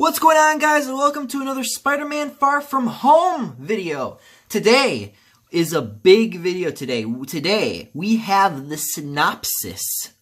What's going on, guys, and welcome to another Spider-Man Far From Home video. Today is a big video today. Today, we have the synopsis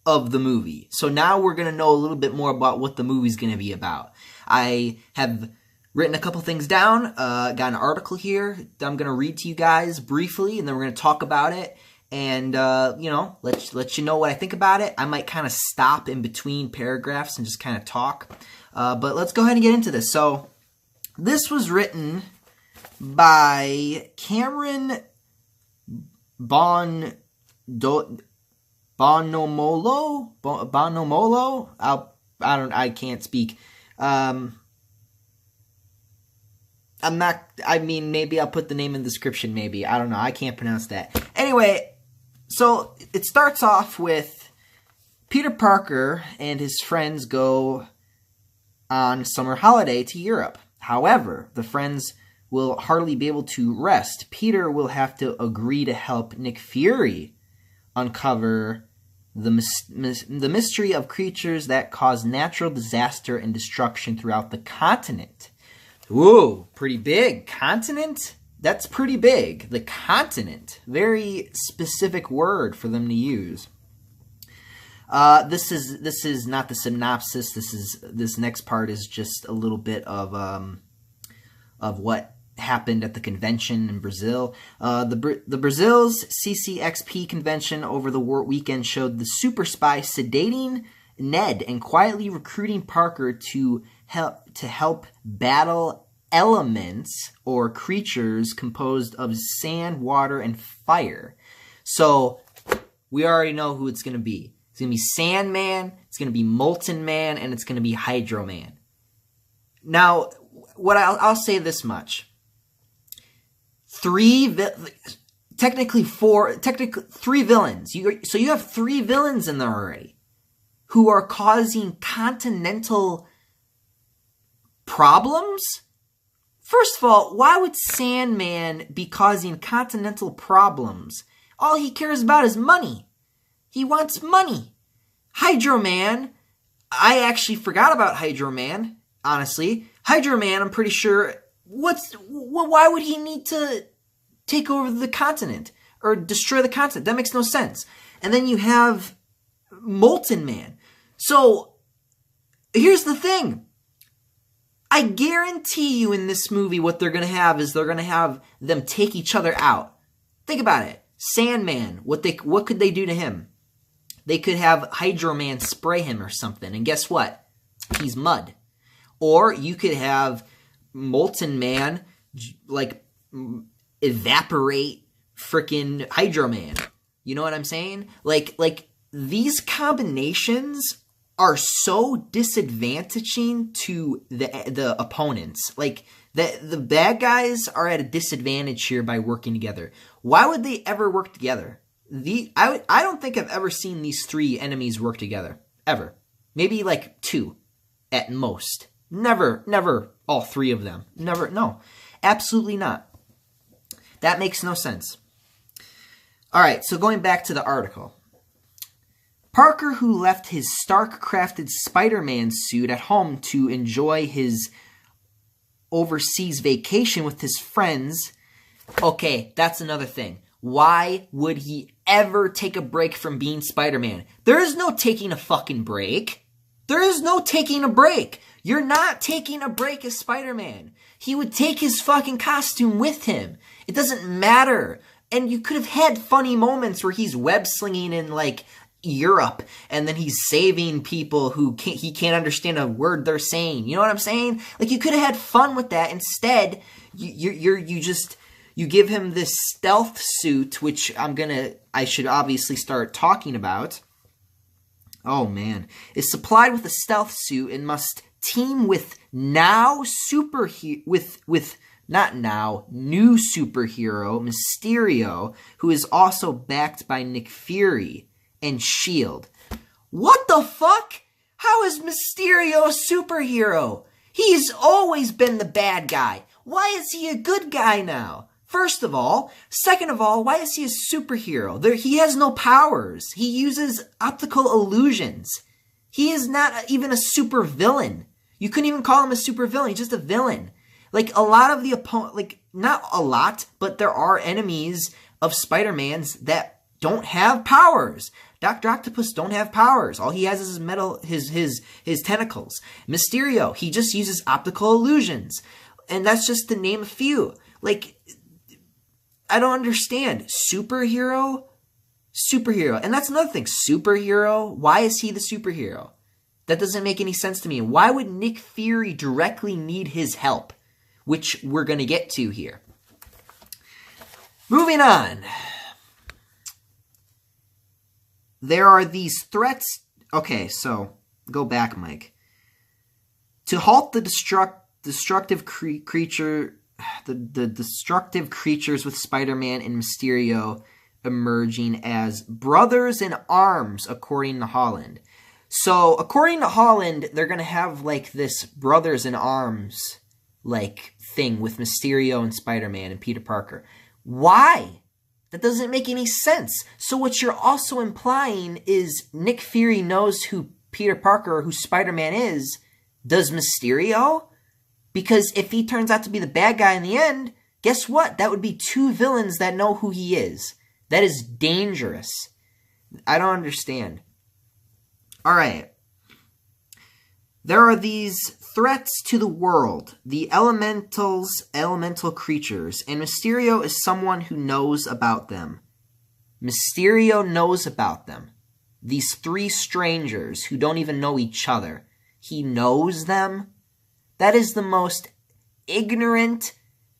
of the movie. So now we're going to know a little bit more about what the movie's going to be about. I have written a couple things down, got an article here that I'm going to read to you guys briefly, and then we're going to talk about it. And, let you know what I think about it. I might kind of stop in between paragraphs and just kind of talk. But let's go ahead and get into this. So, this was written by Cameron Bonomolo? I can't speak. Maybe I'll put the name in the description, maybe. I don't know. I can't pronounce that. Anyway, so it starts off with Peter Parker and his friends go on summer holiday to Europe. However, the friends will hardly be able to rest. Peter will have to agree to help Nick Fury uncover the mystery of creatures that cause natural disaster and destruction throughout the continent. Whoa, pretty big. Continent? That's pretty big. The continent. Very specific word for them to use. This is not the synopsis. This next part is just a little bit of what happened at the convention in Brazil. The Brazil's CCXP convention over the weekend showed the super spy sedating Ned and quietly recruiting Parker to help battle elements or creatures composed of sand, water, and fire. So we already know who it's going to be. It's going to be Sandman, it's going to be Molten Man, and it's going to be Hydro Man. Now, what I'll say this much. Three villains. So you have three villains in there already who are causing continental problems? First of all, why would Sandman be causing continental problems? All he cares about is money. He wants money. Hydro Man, I actually forgot about Hydro Man, honestly. Hydro Man, I'm pretty sure, why would he need to take over the continent or destroy the continent? That makes no sense. And then you have Molten Man. So, here's the thing. I guarantee you in this movie what they're going to have is they're going to have them take each other out. Think about it. Sandman, what could they do to him? They could have Hydro Man spray him or something, and guess what? He's mud. Or you could have Molten Man, like, evaporate frickin' Hydro Man. You know what I'm saying? Like these combinations are so disadvantaging to the opponents. Like, the bad guys are at a disadvantage here by working together. Why would they ever work together? I don't think I've ever seen these three enemies work together. Ever. Maybe like two at most. Never all three of them. Never, no. Absolutely not. That makes no sense. Alright, so going back to the article. Parker, who left his Stark-crafted Spider-Man suit at home to enjoy his overseas vacation with his friends. Okay, that's another thing. Why would he ever take a break from being Spider-Man? There is no taking a fucking break. There is no taking a break. You're not taking a break as Spider-Man. He would take his fucking costume with him. It doesn't matter. And you could have had funny moments where he's web-slinging in, like, Europe, and then he's saving people who he can't understand a word they're saying. You know what I'm saying? Like, you could have had fun with that. Instead, you give him this stealth suit, which I should obviously start talking about. Oh man, is supplied with a stealth suit and must team with new superhero Mysterio, who is also backed by Nick Fury and S.H.I.E.L.D. What the fuck? How is Mysterio a superhero? He's always been the bad guy. Why is he a good guy now? First of all. Second of all, why is he a superhero? He has no powers. He uses optical illusions. He is not even a super villain. You couldn't even call him a supervillain. He's just a villain. Like, a lot of the opponent, like, not a lot, but there are enemies of Spider-Man's that don't have powers. Dr. Octopus don't have powers. All he has is his metal, his tentacles. Mysterio, he just uses optical illusions. And that's just to name a few. Like, I don't understand. Superhero. And that's another thing. Superhero. Why is he the superhero? That doesn't make any sense to me. Why would Nick Fury directly need his help? Which we're going to get to here. Moving on. There are these threats. Okay, so go back, Mike. To halt the destructive creatures with Spider-Man and Mysterio emerging as brothers in arms, according to Holland. So, according to Holland, they're going to have, like, this brothers in arms, like, thing with Mysterio and Spider-Man and Peter Parker. Why? That doesn't make any sense. So what you're also implying is Nick Fury knows who Peter Parker or who Spider-Man is. Does Mysterio? Because if he turns out to be the bad guy in the end, guess what? That would be two villains that know who he is. That is dangerous. I don't understand. Alright. There are these threats to the world, the elemental creatures, and Mysterio is someone who knows about them. Mysterio knows about them. These three strangers who don't even know each other. He knows them? That is the most ignorant,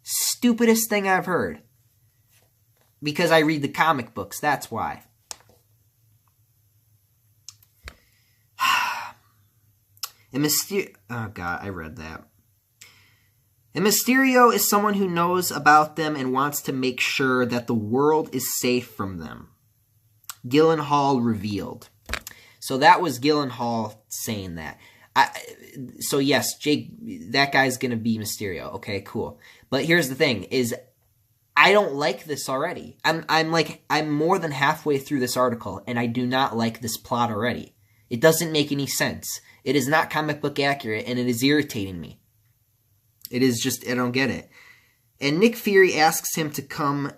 stupidest thing I've heard. Because I read the comic books, that's why. And oh god, I read that. And Mysterio is someone who knows about them and wants to make sure that the world is safe from them. Gyllenhaal revealed. So that was Gyllenhaal saying that. So yes, Jake, that guy's gonna be Mysterio. Okay, cool. But here's the thing: is I don't like this already. I'm more than halfway through this article, and I do not like this plot already. It doesn't make any sense. It is not comic book accurate, and it is irritating me. It is just, I don't get it. And Nick Fury asks him to come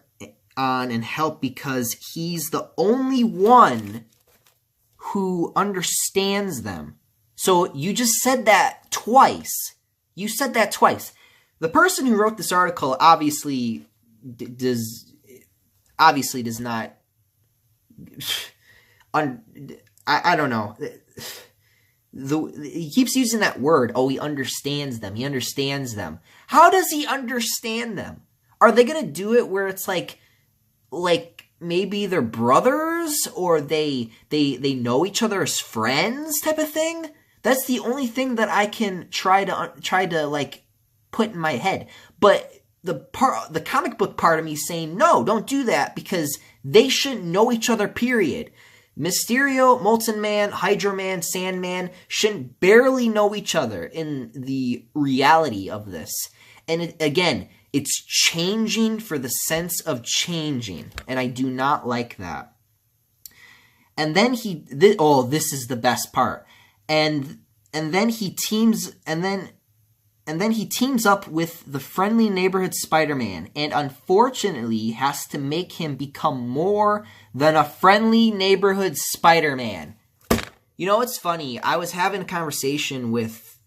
on and help because he's the only one who understands them. So you just said that twice. You said that twice. The person who wrote this article obviously does not. I don't know. He keeps using that word. Oh, he understands them. He understands them. How does he understand them? Are they gonna do it where it's like maybe they're brothers or they know each other as friends type of thing? That's the only thing that I can try to like put in my head. But the comic book part of me is saying no, don't do that because they shouldn't know each other. Period. Mysterio, Molten Man, Hydro Man, Sandman shouldn't barely know each other in the reality of this. And again, it's changing for the sense of changing, and I do not like that. And then this is the best part. And then he teams up with the friendly neighborhood Spider-Man, and unfortunately has to make him become more than a friendly neighborhood Spider-Man. You know, it's funny. I was having a conversation with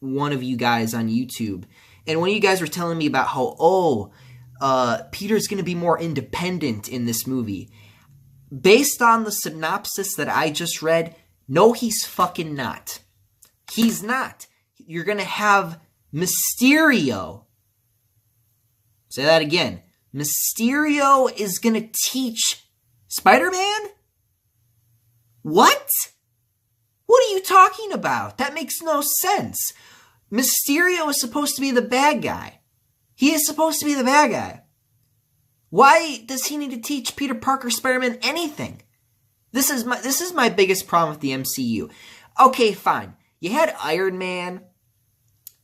one of you guys on YouTube, and one of you guys were telling me about how, Peter's going to be more independent in this movie. Based on the synopsis that I just read, no, he's fucking not. He's not. You're going to have Mysterio. Say that again. Mysterio is going to teach Spider-Man? What? What are you talking about? That makes no sense. Mysterio is supposed to be the bad guy. He is supposed to be the bad guy. Why does he need to teach Peter Parker Spider-Man anything? This is my biggest problem with the MCU. Okay, fine. You had Iron Man.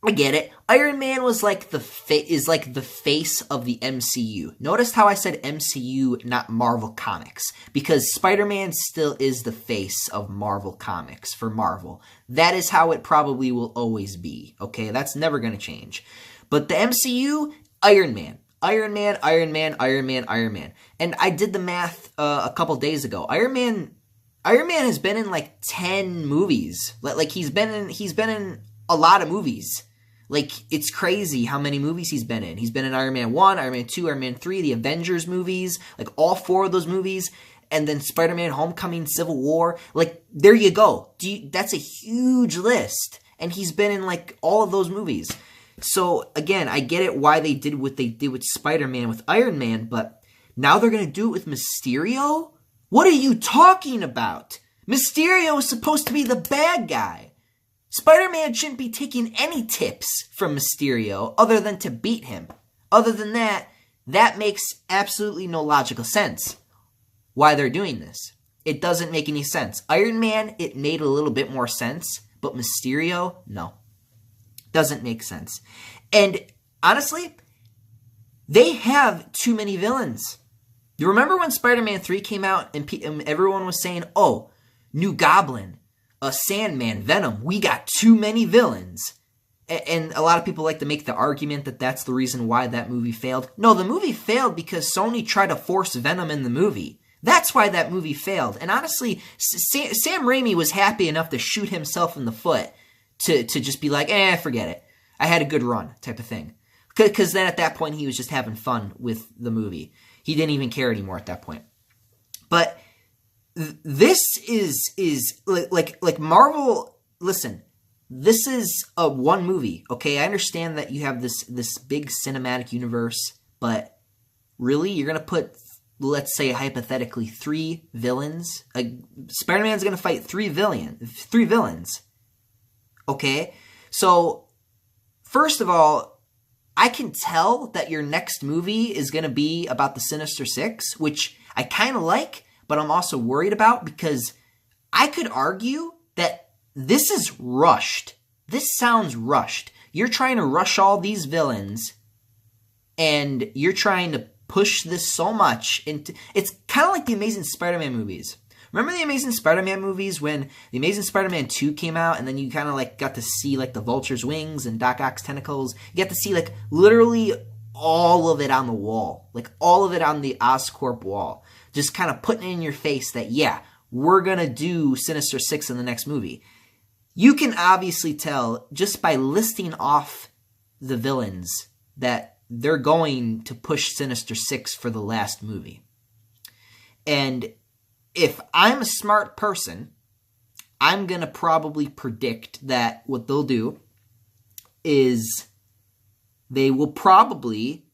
I get it. Iron Man was like the face of the MCU. Notice how I said MCU, not Marvel Comics, because Spider-Man still is the face of Marvel Comics for Marvel. That is how it probably will always be. Okay, that's never going to change. But the MCU, Iron Man. Iron Man, Iron Man, Iron Man, Iron Man. And I did the math a couple days ago. Iron Man has been in like 10 movies. Like he's been in a lot of movies. Like, it's crazy how many movies he's been in. He's been in Iron Man 1, Iron Man 2, Iron Man 3, the Avengers movies, like all 4 of those movies, and then Spider-Man Homecoming, Civil War. Like, there you go. That's a huge list. And he's been in like all of those movies. So, again, I get it why they did what they did with Spider-Man with Iron Man, but now they're going to do it with Mysterio? What are you talking about? Mysterio is supposed to be the bad guy. Spider-Man shouldn't be taking any tips from Mysterio other than to beat him. Other than that, that makes absolutely no logical sense why they're doing this. It doesn't make any sense. Iron Man, it made a little bit more sense, but Mysterio, no. Doesn't make sense. And honestly, they have too many villains. You remember when Spider-Man 3 came out and everyone was saying, oh, new Goblin, Sandman, Venom, we got too many villains. And a lot of people like to make the argument that that's the reason why that movie failed. No, the movie failed because Sony tried to force Venom in the movie. That's why that movie failed. And honestly, Sam Raimi was happy enough to shoot himself in the foot to just be like, forget it. I had a good run type of thing. Because then at that point, he was just having fun with the movie. He didn't even care anymore at that point. But this is like Marvel. Listen, this is a one movie. Okay, I understand that you have this big cinematic universe, but really, you're gonna put, let's say hypothetically, 3 villains. Spider-Man's gonna fight 3 villains. Okay, so first of all, I can tell that your next movie is gonna be about the Sinister Six, which I kind of like. But I'm also worried about because I could argue that this is rushed. This sounds rushed. You're trying to rush all these villains and you're trying to push this so much into... It's kind of like the Amazing Spider-Man movies. Remember the Amazing Spider-Man movies when the Amazing Spider-Man 2 came out and then you kind of like got to see like the Vulture's wings and Doc Ock's tentacles? You got to see like literally all of it on the wall. Like all of it on the Oscorp wall. Just kind of putting it in your face that, yeah, we're going to do Sinister Six in the next movie. You can obviously tell just by listing off the villains that they're going to push Sinister Six for the last movie. And if I'm a smart person, I'm going to probably predict that what they'll do is they will probably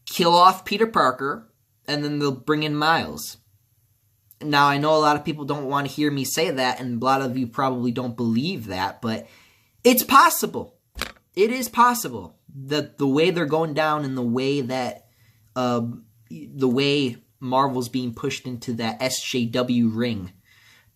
kill off Peter Parker, and then they'll bring in Miles. Now, I know a lot of people don't want to hear me say that, and a lot of you probably don't believe that, but it's possible. It is possible that the way they're going down and the way that the way Marvel's being pushed into that SJW ring,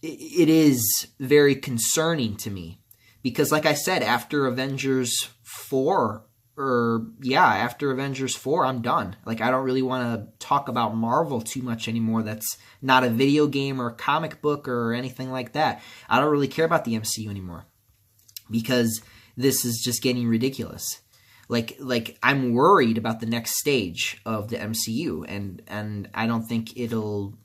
it is very concerning to me. Because like I said, after Avengers 4, after Avengers 4, I'm done. Like, I don't really want to talk about Marvel too much anymore. That's not a video game or a comic book or anything like that. I don't really care about the MCU anymore. Because this is just getting ridiculous. Like I'm worried about the next stage of the MCU. And I don't think it'll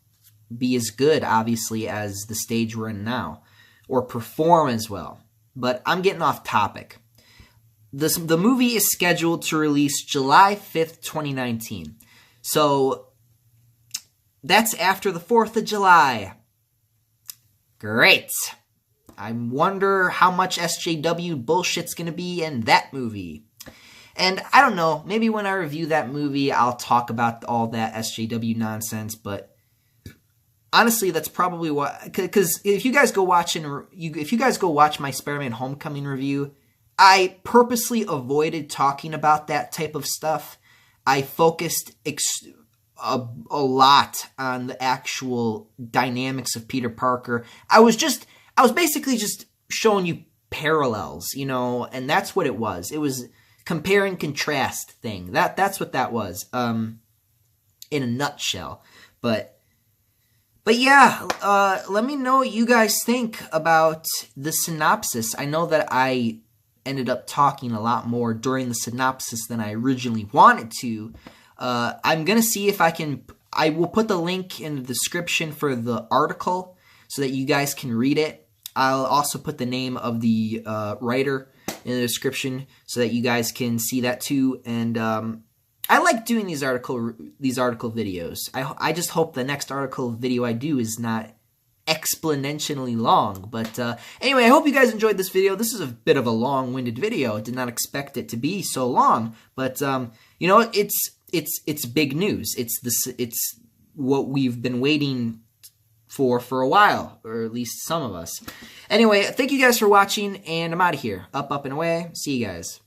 be as good, obviously, as the stage we're in now. Or perform as well. But I'm getting off topic. The movie is scheduled to release July 5th, 2019. So, that's after the 4th of July. Great. I wonder how much SJW bullshit's going to be in that movie. And I don't know, maybe when I review that movie, I'll talk about all that SJW nonsense, but honestly, that's probably what... Because if you guys go watch my Spider-Man Homecoming review, I purposely avoided talking about that type of stuff. I focused a lot on the actual dynamics of Peter Parker. I was basically just showing you parallels, you know, and that's what it was. It was compare and contrast thing. That's what that was, in a nutshell. But yeah, let me know what you guys think about the synopsis. I know that I ended up talking a lot more during the synopsis than I originally wanted to. I'm going to see if I will put the link in the description for the article so that you guys can read it. I'll also put the name of the writer in the description so that you guys can see that too. And I like doing these article videos. I just hope the next article video I do is not exponentially long. But anyway, I hope you guys enjoyed this video. This is a bit of a long-winded video. I did not expect it to be so long, but you know, it's big news. It's what we've been waiting for a while, or at least some of us. Anyway, thank you guys for watching, and I'm out of here. Up, up, and away. See you guys.